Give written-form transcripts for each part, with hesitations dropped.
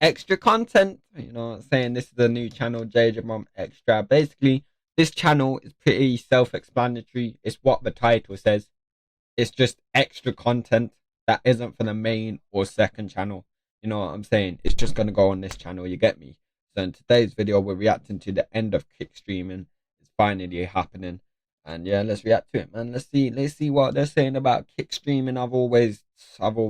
extra content. You know what I'm saying? This is the new channel, JJ Mom Extra. Basically, this channel is pretty self-explanatory. It's what the title says. It's just extra content that isn't for the main or second channel. You know what I'm saying? It's just gonna go on this channel. You get me? So in today's video, we're reacting to the end of Kick streaming. It's finally happening, and yeah, let's react to it, man. Let's see what they're saying about Kick streaming. I've always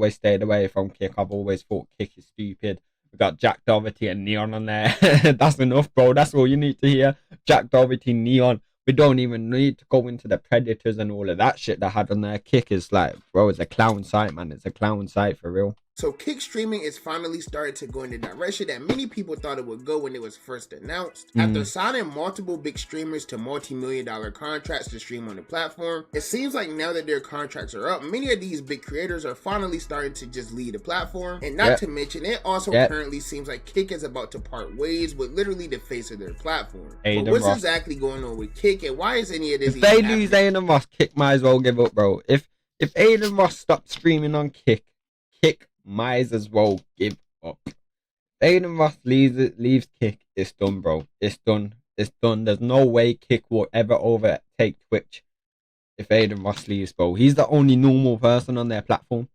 stayed away from Kick. I've always thought Kick is stupid. We got Jack Doherty and Neon on there. That's enough, bro. That's all you need to hear. Jack Doherty, Neon. We don't even need to go into the Predators and all of that shit they had on their Kick. Is like, bro, it's a clown site, man. It's a clown site for real. So Kick streaming is finally starting to go in the direction that many people thought it would go when it was first announced. After signing multiple big streamers to multi-million-dollar contracts to stream on the platform, it seems like now that their contracts are up, many of these big creators are finally starting to just leave the platform. And not to mention, it also currently seems like Kick is about to part ways with literally the face of their platform. But what's exactly going on with Kick, and why is any of this? If they lose Aiden Ross, Kick might as well give up, bro. If Aiden Ross stops streaming on Kick, Kick might as well give up. Aiden Ross leaves Kick, it's done, bro. It's done. It's done. There's no way Kick will ever overtake Twitch if Aiden Ross leaves, bro. He's the only normal person on their platform.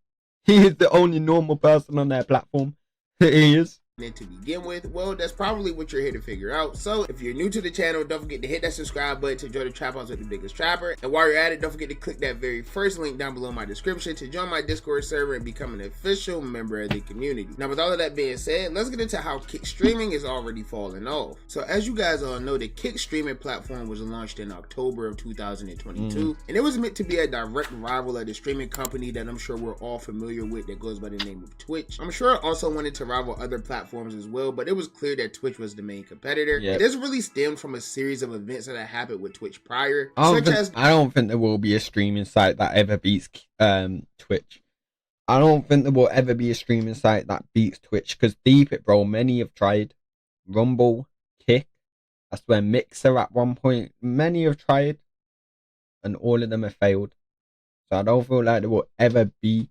He is the only normal person on their platform. He is. And to begin with, well, that's probably what you're here to figure out. So if you're new to the channel, don't forget to hit that subscribe button to join the Trap House with the biggest trapper. And while you're at it, don't forget to click that very first link down below my description to join my Discord server and become an official member of the community. Now, with all of that being said, let's get into how Kick streaming is already falling off. So as you guys all know, the Kick streaming platform was launched in October of 2022, and it was meant to be a direct rival of the streaming company that I'm sure we're all familiar with that goes by the name of Twitch. I'm sure it also wanted to rival other platforms as well, but it was clear that Twitch was the main competitor. This really stemmed from a series of events that had happened with Twitch prior, I don't think there will be a streaming site that ever beats Twitch. I don't think there will ever be a streaming site that beats Twitch, because deep it, bro, many have tried. Rumble, Kick, that's where Mixer at one point, many have tried, and all of them have failed. So I don't feel like there will ever be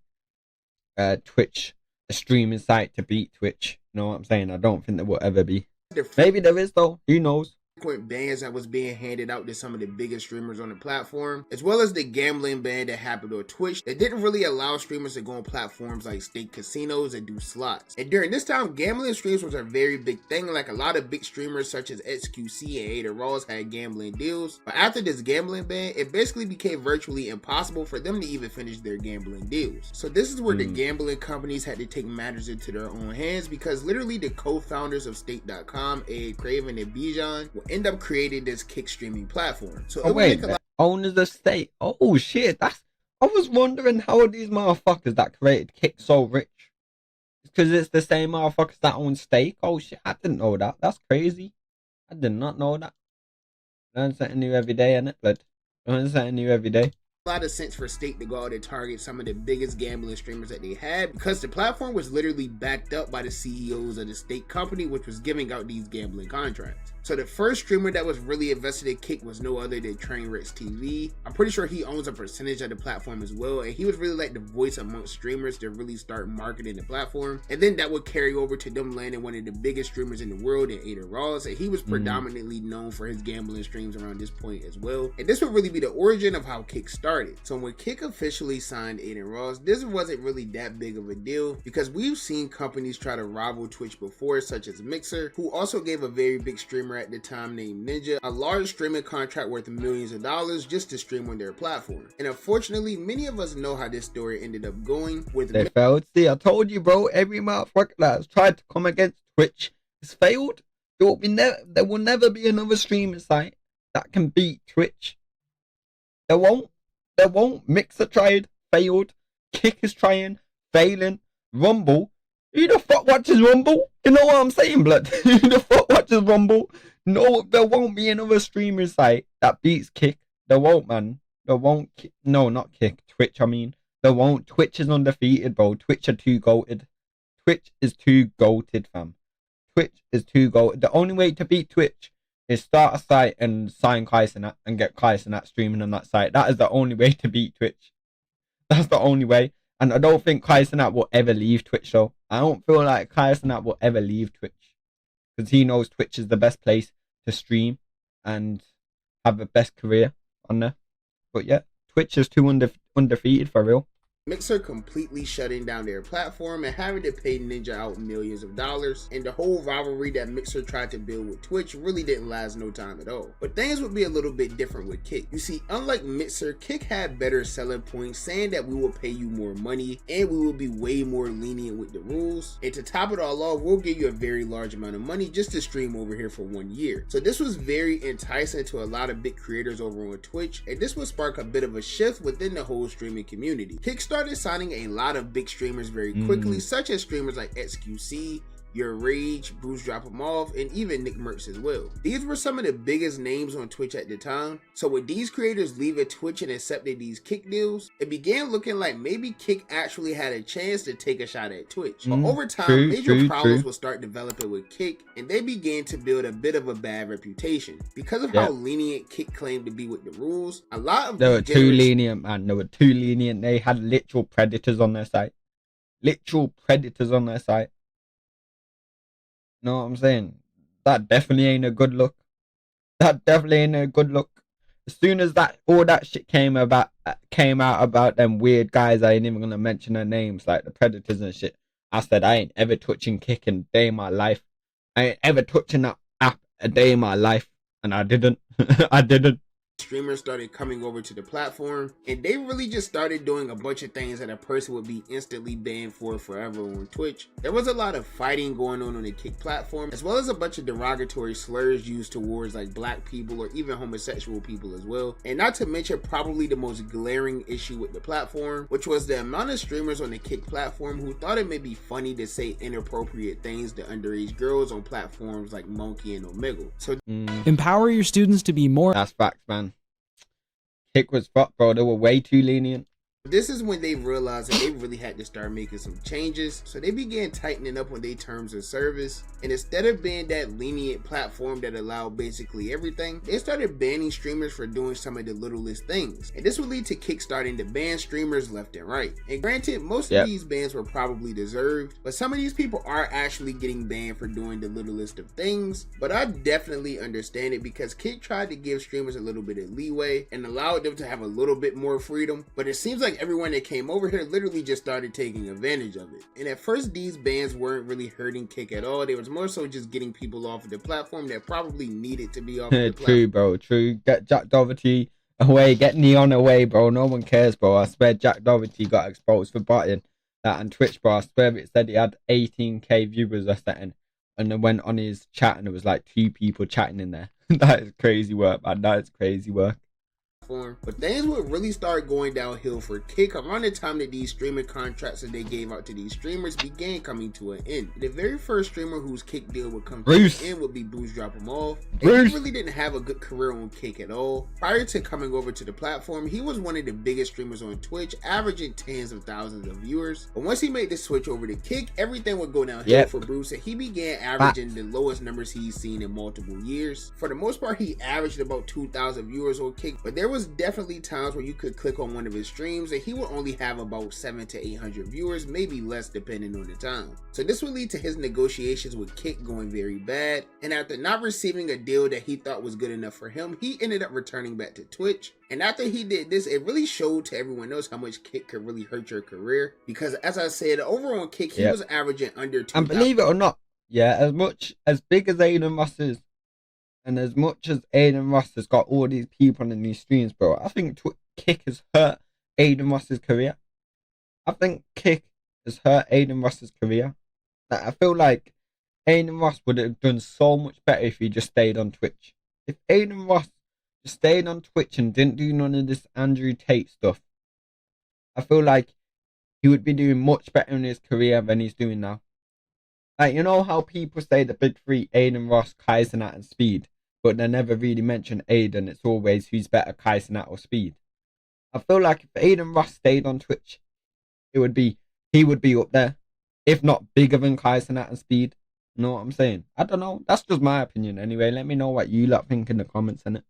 Twitch, a streaming site to beat Twitch. You know what I'm saying? I don't think there will ever be. Maybe there is, though. Who knows? Bans that was being handed out to some of the biggest streamers on the platform, as well as the gambling ban that happened on Twitch that didn't really allow streamers to go on platforms like state casinos and do slots. And during this time, gambling streams was a very big thing. Like, a lot of big streamers such as XQC and Ada Ross had gambling deals, but after this gambling ban, it basically became virtually impossible for them to even finish their gambling deals. So this is where the gambling companies had to take matters into their own hands, because literally the co-founders of Stake.com, Ed Craven and Bijan, end up creating this Kick streaming platform. So owners of Stake. Oh shit, I was wondering how these motherfuckers that created Kick so rich. Because it's the same motherfuckers that own Stake. Oh shit, I didn't know that. That's crazy. I did not know that. Learn something new every day, innit, blood? Learn something new every day. A lot of sense for Stake to go out and target some of the biggest gambling streamers that they had, because the platform was literally backed up by the CEOs of the Stake company, which was giving out these gambling contracts. So the first streamer that was really invested in Kick was no other than Trainwrecks TV. I'm pretty sure he owns a percentage of the platform as well, and he was really like the voice amongst streamers to really start marketing the platform. And then that would carry over to them landing one of the biggest streamers in the world in Ada Ross, and he was predominantly known for his gambling streams around this point as well. And this would really be the origin of how Kick started. So when Kick officially signed Aiden Ross, this wasn't really that big of a deal, because we've seen companies try to rival Twitch before, such as Mixer, who also gave a very big streamer at the time named Ninja a large streaming contract worth millions of dollars just to stream on their platform. And unfortunately, many of us know how this story ended up going with they failed. See, I told you, bro, every motherfucker that has tried to come against Twitch has failed. There will never be another streaming site that can beat Twitch. There won't. Mixer tried, failed. Kick is trying, failing. Rumble. Who the fuck watches Rumble? You know what I'm saying, blood? Who the fuck watches Rumble? No, there won't be another streaming site that beats Kick. There won't, man. There won't. No, not Kick. Twitch, I mean. There won't. Twitch is undefeated, bro. Twitch are too goated. Twitch is too goated, fam. Twitch is too goated. The only way to beat Twitch is start a site and sign Kaisenat and get Kaisenat streaming on that site. That is the only way to beat Twitch. That's the only way. And I don't think Kaisenat will ever leave Twitch, though. I don't feel like Kaizenat will ever leave Twitch because he knows Twitch is the best place to stream and have the best career on there. But yeah, Twitch is too undefeated for real. Mixer completely shutting down their platform and having to pay Ninja out millions of dollars, and the whole rivalry that Mixer tried to build with Twitch really didn't last no time at all. But things would be a little bit different with Kick. You see, unlike Mixer, Kick had better selling points, saying that we will pay you more money and we will be way more lenient with the rules, and to top it all off, we'll give you a very large amount of money just to stream over here for 1 year. So this was very enticing to a lot of big creators over on Twitch, and this would spark a bit of a shift within the whole streaming community. Kick started signing a lot of big streamers very quickly, such as streamers like XQC, Your Rage, Bruce Drop 'em Off, and even Nick Mertz as well. These were some of the biggest names on Twitch at the time, so with these creators leaving Twitch and accepting these Kick deals, it began looking like maybe Kick actually had a chance to take a shot at Twitch. But over time, major problems would start developing with Kick, and they began to build a bit of a bad reputation. Because of how lenient Kick claimed to be with the rules, a lot of they were too lenient, man. They were too lenient. They had literal predators on their site. Literal predators on their site. Know what I'm saying? That definitely ain't a good look. That definitely ain't a good look. As soon as all that shit came out about them weird guys, I ain't even gonna mention their names, like the predators and shit. I said I ain't ever touching Kick in a day in my life. I ain't ever touching that app a day in my life, and I didn't. I didn't. Streamers started coming over to the platform, and they really just started doing a bunch of things that a person would be instantly banned for forever on Twitch. There was a lot of fighting going on the Kick platform, as well as a bunch of derogatory slurs used towards like black people or even homosexual people as well. And not to mention probably the most glaring issue with the platform, which was the amount of streamers on the Kick platform who thought it may be funny to say inappropriate things to underage girls on platforms like Monkey and Omegle. So empower your students to be more. That's facts, man. Kick was fucked, bro. They were way too lenient. This is when they realized that they really had to start making some changes, so they began tightening up on their terms of service, and instead of being that lenient platform that allowed basically everything, they started banning streamers for doing some of the littlest things, and this would lead to Kick starting to ban streamers left and right. And granted, most of these bans were probably deserved, but some of these people are actually getting banned for doing the littlest of things, but I definitely understand it because Kick tried to give streamers a little bit of leeway and allowed them to have a little bit more freedom, but it seems like everyone that came over here literally just started taking advantage of it. And at first, these bans weren't really hurting Kick at all. They was more so just getting people off of the platform that probably needed to be off of the platform. True, bro. True. Get Jack Doherty away. Get Neon away, bro. No one cares, bro. I swear Jack Doherty got exposed for botting that on Twitch, bro. I swear it said he had 18k viewers or something. And then went on his chat and it was like 2 people chatting in there. That is crazy work, man. That is crazy work. But things would really start going downhill for Kick around the time that these streaming contracts that they gave out to these streamers began coming to an end. The very first streamer whose Kick deal would come to an end would be Bruce Drop 'em Off. And he really didn't have a good career on Kick at all. Prior to coming over to the platform, he was one of the biggest streamers on Twitch, averaging tens of thousands of viewers. But once he made the switch over to Kick, everything would go downhill for Bruce, and he began averaging the lowest numbers he's seen in multiple years. For the most part, he averaged about 2,000 viewers on Kick, but there was definitely times where you could click on one of his streams and he would only have about 700 to 800 viewers, maybe less depending on the time. So this would lead to his negotiations with Kick going very bad, and after not receiving a deal that he thought was good enough for him, he ended up returning back to Twitch. And after he did this, it really showed to everyone else how much Kick could really hurt your career, because as I said, over on Kick, he was averaging under 2,000. And believe it or not, as big as Aiden Ross is, and as much as Aiden Ross has got all these people in these streams, bro, I think Kick has hurt Aiden Ross's career. I think Kick has hurt Aiden Ross's career. Like, I feel like Aiden Ross would have done so much better if he just stayed on Twitch. If Aiden Ross just stayed on Twitch and didn't do none of this Andrew Tate stuff, I feel like he would be doing much better in his career than he's doing now. Like, you know how people say the big three, Aiden Ross, Kaizenat, and Speed, but they never really mention Aiden. It's always who's better, Kaizenat or Speed. I feel like if Aiden Ross stayed on Twitch, he would be up there, if not bigger than Kaizenat and Speed. You know what I'm saying? I don't know. That's just my opinion anyway. Let me know what you lot think in the comments, innit?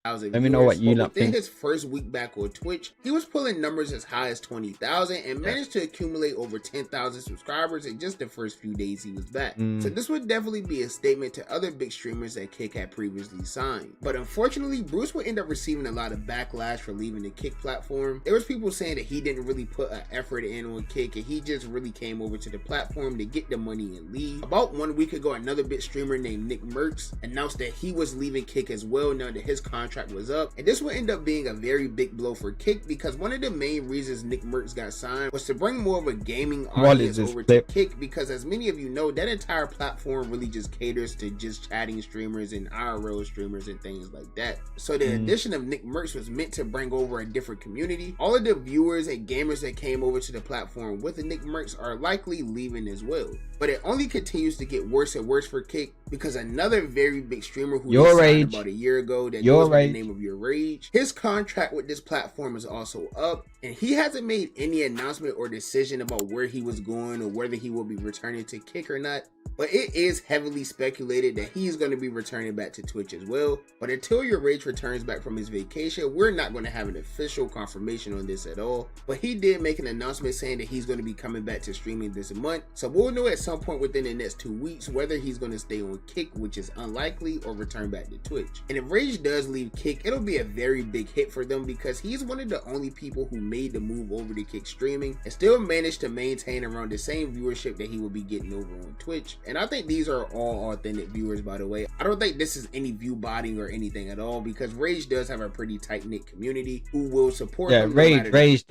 Let me know what you but lot within think. his first week back on Twitch, he was pulling numbers as high as 20,000 and managed to accumulate over 10,000 subscribers in just the first few days he was back. So this would definitely be a statement to other big streamers that Kick had previously signed. But unfortunately, Bruce would end up receiving a lot of backlash for leaving the Kick platform. There was people saying that he didn't really put an effort in on Kick and he just really came over to the platform to get the money and leave. About 1 week ago, another big streamer named Nick Merckx announced that he was leaving Kick as well now that his contract was up, and this would end up being a very big blow for Kick because one of the main reasons Nick Merckx got signed was to bring more of a gaming audience over to Kick, because as many of you know, that entire platform really just caters to just chatting streamers and IRL streamers and things like that. So the addition of Nick Merckx was meant to bring over a different community. All of the viewers and gamers that came over to the platform with the Nick Merckx are likely leaving as well. But it only continues to get worse and worse for Kick because another very big streamer who they signed about a year ago that goes by the name of Your Rage, his contract with this platform is also up, and he hasn't made any announcement or decision about where he was going or whether he will be returning to Kick or not. But it is heavily speculated that he's going to be returning back to Twitch as well. But until Your Rage returns back from his vacation, we're not going to have an official confirmation on this at all. But he did make an announcement saying that he's going to be coming back to streaming this month. So we'll know at some point within the next 2 weeks whether he's going to stay on Kick, which is unlikely, or return back to Twitch. And if Rage does leave Kick, it'll be a very big hit for them because he's one of the only people who made the move over to Kick streaming and still managed to maintain around the same viewership that he will be getting over on Twitch. And I think these are all authentic viewers, by the way. I don't think this is any view botting or anything at all because Rage does have a pretty tight-knit community who will support him. Yeah, Rage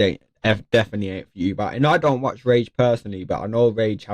definitely ain't for you, but and I don't watch Rage personally, but I know Rage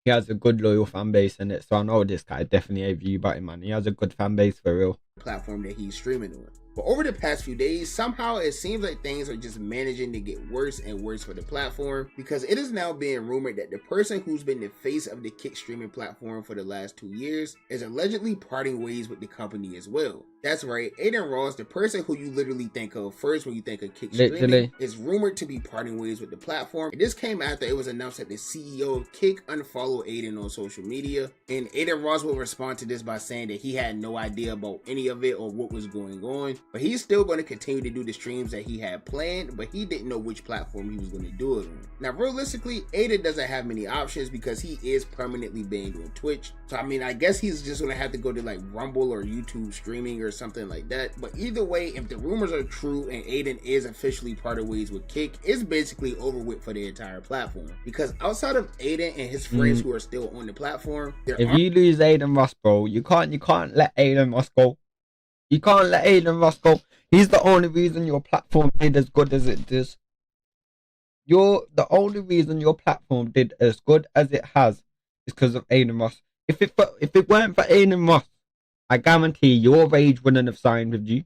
he has a good loyal fan base in it, so I know this guy definitely ain't for you, but man, he has a good fan base for real. Platform that he's streaming on. But over the past few days, somehow it seems like things are just managing to get worse and worse for the platform because it is now being rumored that the person who's been the face of the Kick streaming platform for the last 2 years is allegedly parting ways with the company as well. That's right, Aiden Ross, the person who you literally think of first when you think of Kick streaming, is rumored to be parting ways with the platform. And this came after it was announced that the CEO of Kick unfollowed Aiden on social media. And Aiden Ross will respond to this by saying that he had no idea about any of it or what was going on. But he's still going to continue to do the streams that he had planned, but he didn't know which platform he was going to do it on. Now, realistically, Aiden doesn't have many options because he is permanently banned on Twitch. So, I mean, I guess he's just going to have to go to like Rumble or YouTube streaming or something like that. But either way, if the rumors are true and Aiden is officially parted ways with Kick, it's basically over with for the entire platform. Because outside of Aiden and his friends who are still on the platform, if you lose Aiden Ross, bro, you can't let Aiden Ross go. You can't let Aiden Ross go. He's the only reason your platform did as good as it does. The only reason your platform did as good as it has is because of Aiden Ross. If it weren't for Aiden Ross, I guarantee Your Rage wouldn't have signed with you.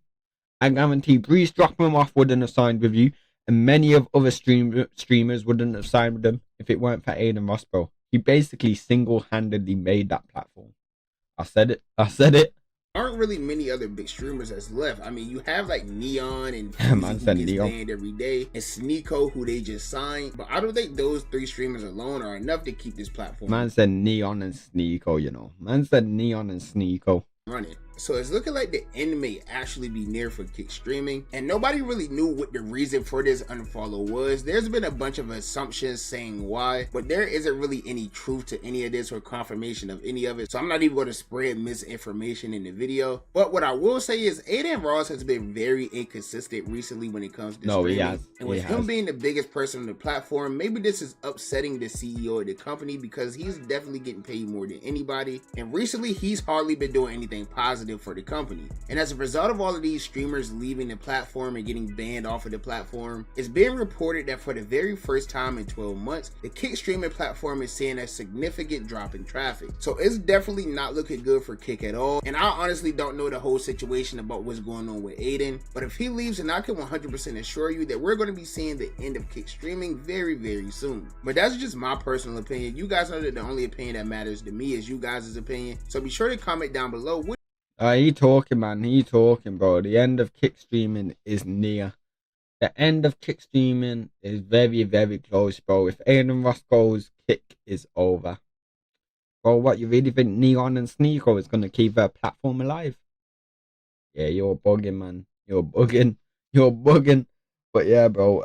I guarantee Bruce Drockman wouldn't have signed with you, and many of other streamers wouldn't have signed with them if it weren't for Aiden Ross, bro. He basically single-handedly made that platform. I said it. Aren't really many other big streamers that's left. I mean, you have like Neon and Man said Neon banned every day, and Sneeko, who they just signed. But I don't think those 3 streamers alone are enough to keep this platform. Man said Neon and Sneeko, you know. Man said Neon and Sneeko running. So it's looking like the end may actually be near for Kick streaming, and nobody really knew what the reason for this unfollow was. There's been a bunch of assumptions saying why, but there isn't really any truth to any of this or confirmation of any of it, so I'm not even going to spread misinformation in the video. But what I will say is Aiden Ross has been very inconsistent recently when it comes to streaming. He has. And with him being the biggest person on the platform, maybe this is upsetting the CEO of the company because he's definitely getting paid more than anybody, and recently he's hardly been doing anything positive for the company. And as a result of all of these streamers leaving the platform and getting banned off of the platform, it's being reported that for the very first time in 12 months, the Kick streaming platform is seeing a significant drop in traffic. So it's definitely not looking good for Kick at all. And I honestly don't know the whole situation about what's going on with Aiden, but if he leaves, then I can 100% assure you that we're going to be seeing the end of Kick streaming very, very soon. But that's just my personal opinion. You guys know that the only opinion that matters to me is you guys' opinion. So be sure to comment down below. He talking, man. He talking, bro. The end of Kick streaming is near. The end of Kick streaming is very, very close, bro. If Aiden Ross goes, Kick is over. Bro, what, you really think Neon and Sneeko is going to keep their platform alive? Yeah, you're bugging, man. You're bugging. You're bugging. But yeah, bro.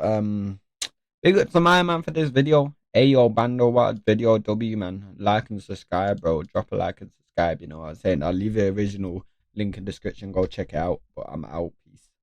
Big up to my man for this video. Hey, yo, Bando, what video W, man. Like and subscribe, bro. Drop a like and subscribe. You know what I'm saying? I'll leave the original link in the description. Go check it out. But I'm out.